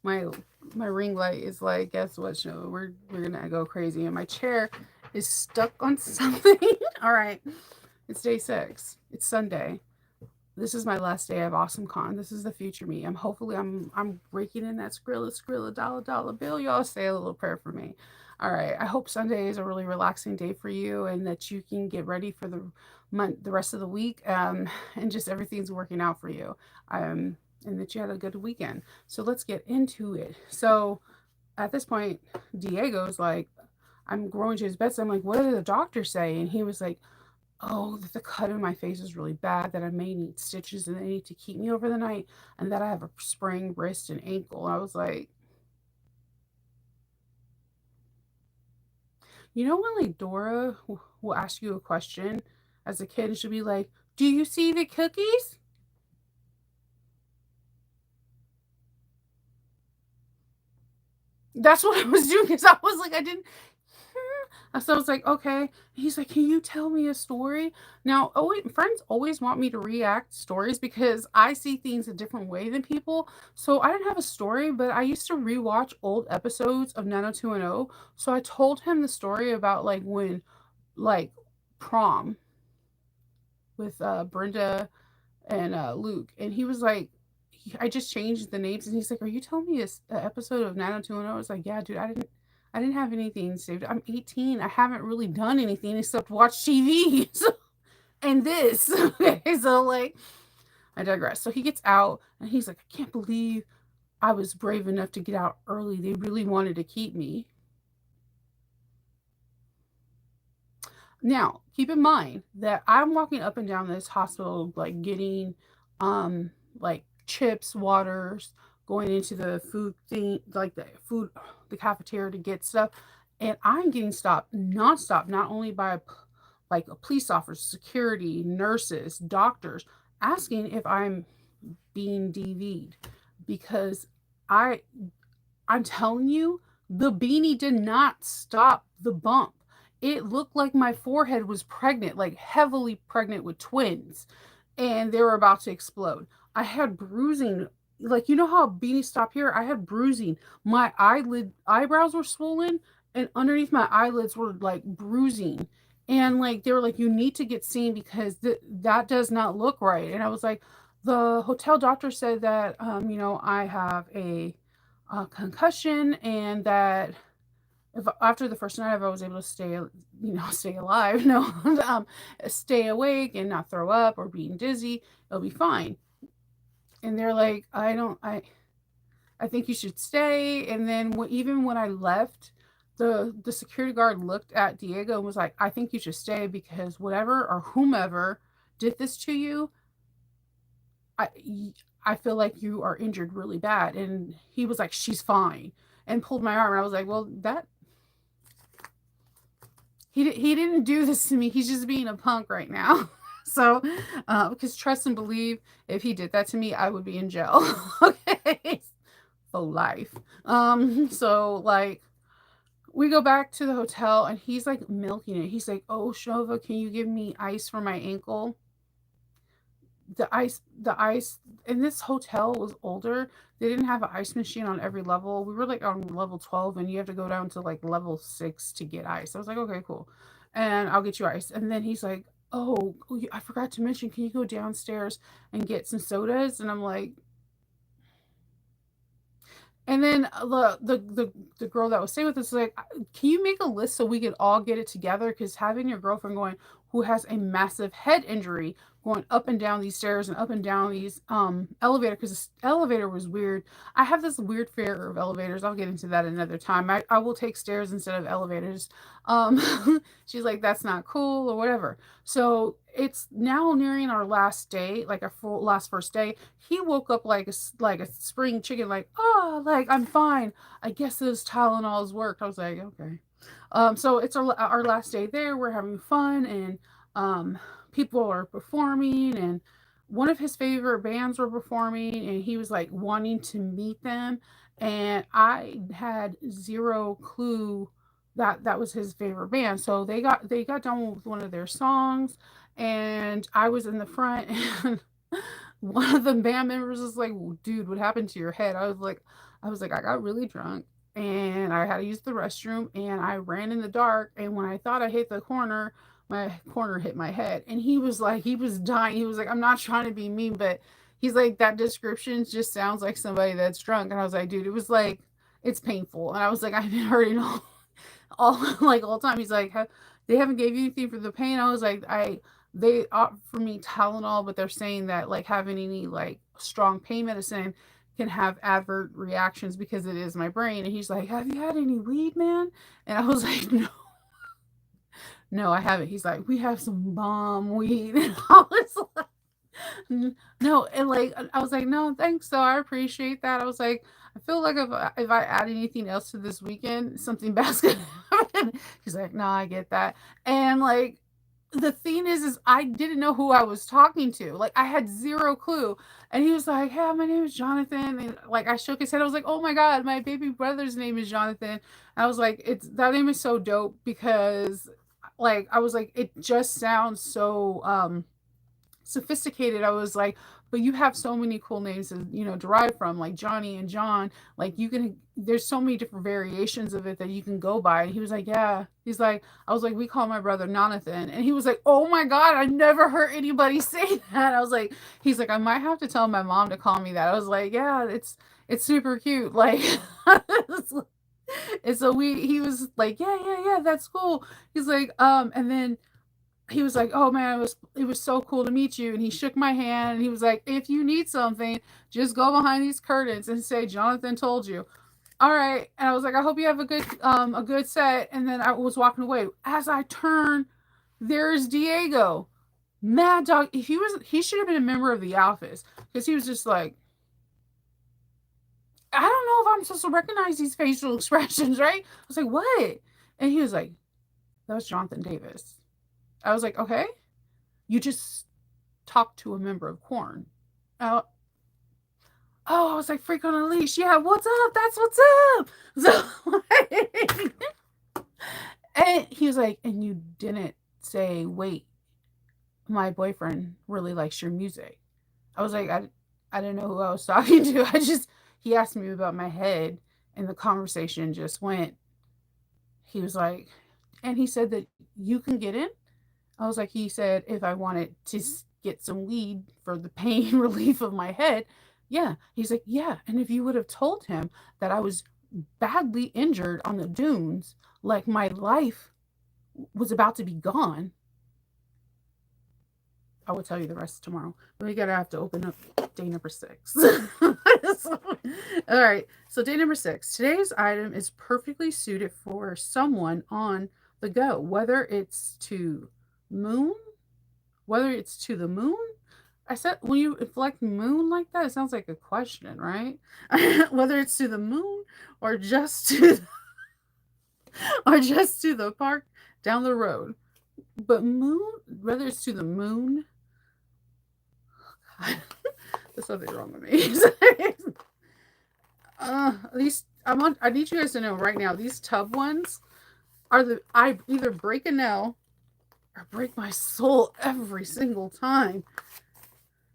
my my ring light is like, guess what, show? We're gonna go crazy, and my chair is stuck on something. All right, it's day 6. It's Sunday. This is my last day of Awesome Con. This is the future me. I'm raking in that Skrilla dollar bill. Y'all say a little prayer for me. All right. I hope Sunday is a really relaxing day for you, and that you can get ready for the rest of the week, and just everything's working out for you. And that you had a good weekend. So let's get into it. So at this point, Diego's like, I'm growing to his bed. So I'm like, what did the doctor say? And he was like, oh, that the cut in my face is really bad, that I may need stitches and they need to keep me over the night, and that I have a sprained wrist and ankle. I was like, you know, when like Dora will ask you a question as a kid, and she'll be like, do you see the cookies? That's what I was doing, because I was like, I didn't. So I was like, okay. He's like, can you tell me a story? Now, always, friends always want me to react stories because I see things a different way than people. So I didn't have a story, but I used to rewatch old episodes of 90210. So I told him the story about like when, like, prom with Brenda and Luke. And he was like, I just changed the names. And he's like, are you telling me an episode of 90210? I was like, yeah, dude, I didn't have anything saved. I'm 18. I haven't really done anything except watch TV. So, and this. Okay, so like, I digress. So he gets out and he's like, I can't believe I was brave enough to get out early. They really wanted to keep me. Now, keep in mind that I'm walking up and down this hospital, like getting, like chips, waters, going into the food thing, like the cafeteria to get stuff, and I'm getting stopped nonstop, not only by like a police officer, security, nurses, doctors, asking if I'm being DV'd because I I'm telling you, the beanie did not stop the bump. It looked like my forehead was pregnant, like heavily pregnant with twins, and they were about to explode. I had bruising. Like, you know how beanies stop here? I had bruising. My eyebrows were swollen, and underneath my eyelids were like bruising. And like they were like, you need to get seen because that does not look right. And I was like, the hotel doctor said that, I have a concussion, and that if after the first night, if I was able to stay alive, no, stay awake and not throw up or being dizzy, it'll be fine. And they're like, I think you should stay. And then even when I left, the security guard looked at Diego and was like, I think you should stay because whatever or whomever did this to you, I I feel like you are injured really bad. And he was like, she's fine, and pulled my arm. And I was like, well, that he didn't do this to me. He's just being a punk right now. So, because trust and believe, if he did that to me, I would be in jail. Okay, for life. So like we go back to the hotel and he's like milking it. He's like, "Oh, Shova, can you give me ice for my ankle?" The ice in this hotel was older. They didn't have an ice machine on every level. We were like on level 12, and you have to go down to like level 6 to get ice. I was like, okay, cool, and I'll get you ice. And then he's like, oh, I forgot to mention, can you go downstairs and get some sodas? And I'm like, and then the girl that was staying with us was like, "Can you make a list so we could all get it together? Because having your girlfriend going who has a massive head injury going up and down these stairs and up and down these elevator, because this elevator was weird. I have this weird fear of elevators. I'll get into that another time. I will take stairs instead of elevators. She's like, that's not cool or whatever. So it's now nearing our last day, like our full last first day. He woke up like a spring chicken, like, oh, like I'm fine. I guess those Tylenols worked. I was like, okay. So it's our last day there. We're having fun, and people are performing, and one of his favorite bands were performing, and he was like wanting to meet them, and I had zero clue that that was his favorite band. So they got done with one of their songs, and I was in the front, and one of the band members was like, dude, what happened to your head? I was like, I got really drunk and I had to use the restroom and I ran in the dark. And when I thought I hit the corner, my corner hit my head. And he was like, he was dying. He was like, I'm not trying to be mean, but he's like, that description just sounds like somebody that's drunk. And I was like, dude, it was like, it's painful. And I was like, I've been hurting all like all the time. He's like, they haven't gave you anything for the pain. I was like, they offer me Tylenol, but they're saying that like having any like strong pain medicine can have adverse reactions because it is my brain. And he's like, have you had any weed, man? And I was like, no, no, I haven't. He's like, we have some bomb weed. And I was like, no, and like I was like, no, thanks though. I appreciate that. I was like, I feel like if I add anything else to this weekend, something bad's gonna happen. He's like, no, I get that. And like the thing is I didn't know who I was talking to. Like I had zero clue. And he was like, yeah, my name is Jonathan. And like I shook his head. I was like, oh my God, my baby brother's name is Jonathan. And I was like, it's that name is so dope because like I was like, it just sounds so sophisticated. I was like, but you have so many cool names to, derive from, like Johnny and John. Like you can, there's so many different variations of it that you can go by. And he was like, yeah. He's like, I was like, we call my brother Jonathan. And he was like, oh my God, I never heard anybody say that. I was like, he's like, I might have to tell my mom to call me that. I was like, yeah, it's super cute. Like, and so he was like, yeah, yeah, yeah, that's cool. He's like, and then he was like, "Oh man, it was so cool to meet you." And he shook my hand and he was like, "If you need something, just go behind these curtains and say Jonathan told you." All right. And I was like, "I hope you have a good set." And then I was walking away. As I turn, there's Diego. Mad dog. If he should have been a member of the office because he was just like, I don't know if I'm supposed to recognize these facial expressions, right? I was like, "What?" And he was like, "That was Jonathan Davis." I was like, "Okay." You just talk to a member of Corn. Uh, oh, I was like, freak on a leash. Yeah, what's up? That's what's up. So, like, and he was like, and you didn't say, wait, my boyfriend really likes your music. I was like, I didn't know who I was talking to. He asked me about my head, and the conversation just went. He was like, and he said that you can get in. I was like, he said if I wanted to get some weed for the pain relief of my head, yeah. He's like, yeah. And if you would have told him that I was badly injured on the dunes, like my life was about to be gone, I will tell you the rest tomorrow. We gotta have to open up day number 6. All right. So day number 6. Today's item is perfectly suited for someone on the go, moon, whether it's to the moon. I said when you inflect moon like that, it sounds like a question, right? Whether it's to the moon or just to or just to the park down the road. But moon, whether it's to the moon, there's something wrong with me. These I need you guys to know right now. These tub ones I either break a nail or break my soul every single time.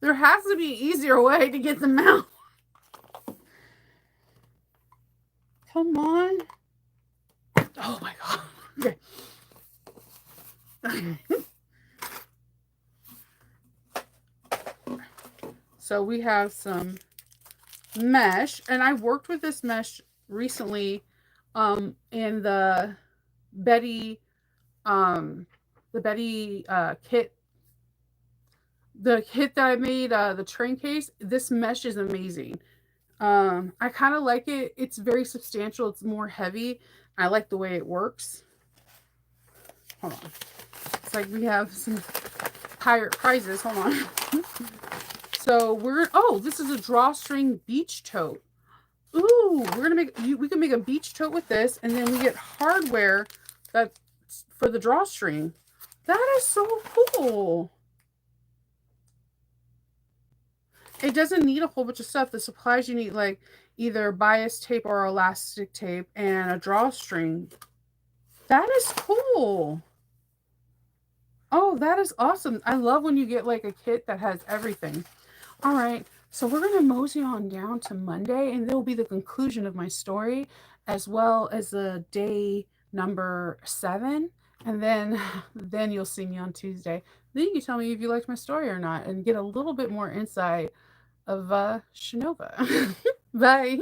There has to be an easier way to get them out. Come on. Oh my God. Okay. So we have some mesh, and I worked with this mesh recently in Betty the Betty kit, the kit that I made, the train case. This mesh is amazing. I kind of like it. It's very substantial. It's more heavy. I like the way it works. Hold on. It's like we have some pirate prizes. Hold on. So this is a drawstring beach tote. Ooh, we can make a beach tote with this, and then we get hardware that's for the drawstring. That is so cool. It doesn't need a whole bunch of stuff. The supplies you need, like either bias tape or elastic tape and a drawstring. That is cool. Oh, that is awesome. I love when you get like a kit that has everything. All right. So we're going to mosey on down to Monday, and it'll be the conclusion of my story, as well as the day number 7. And then, then you'll see me on Tuesday. Then you can tell me if you liked my story or not, and get a little bit more insight of Shinova. Bye.